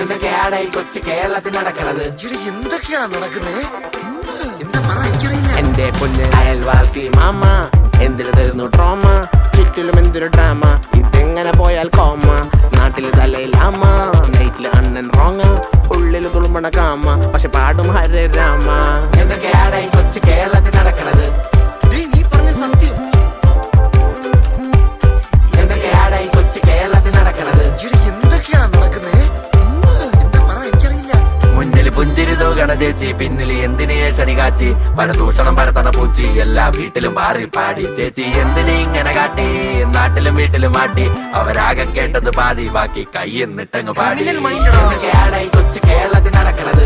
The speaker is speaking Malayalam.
എന്തൊക്കെയാണ് ഈ കൊച്ചു കേരളത്തിൽ നടക്കണത്? എന്തൊക്കെയാണ് നടക്കുന്നത്? എന്റെ പൊന്ന് അയൽവാസി മാമ എന്തിനു തരുന്നു ട്രോമ, ചുറ്റിലും എന്തൊരു ഡ്രാമ, ഇതെങ്ങനെ പോയാൽ കോമ. നാട്ടില് തലയിലാമ, നൈറ്റില് അണ്ണൻ റോങ്ങ, ഉള്ളില് തുളുമ്പണ കാമ, പക്ഷെ പാടും ഹരേ രാമ. എന്തൊക്കെയാണ് ഈ കൊച്ചു കേരളത്തിൽ നടക്കണത്? നീ പറഞ്ഞ സത്യം. എന്തൊക്കെയാണ് ഈ കൊച്ചു കേരളത്തിൽ നടക്കണത്? എന്തൊക്കെയാണ് നടക്കുന്നത്? മുന്നിൽ പുഞ്ചിരി തൂകണ ചേച്ചി, പിന്നിൽ എന്തിനെ ക്ഷണി കാച്ചി, പരദൂഷണം പരത്തണ പൂച്ചി, എല്ലാ വീട്ടിലും പാറി പാടി. ചേച്ചി എന്തിനെ ഇങ്ങനെ കാട്ടി, നാട്ടിലും വീട്ടിലും മാട്ടി, അവരാകെ കേട്ടത് പാതി, ബാക്കി കൈ എന്നിട്ടങ്ങ് പാടി. എന്തൊക്കെയാണ് ഈ കൊച്ചു കേരളത്തിൽ നടക്കണത്?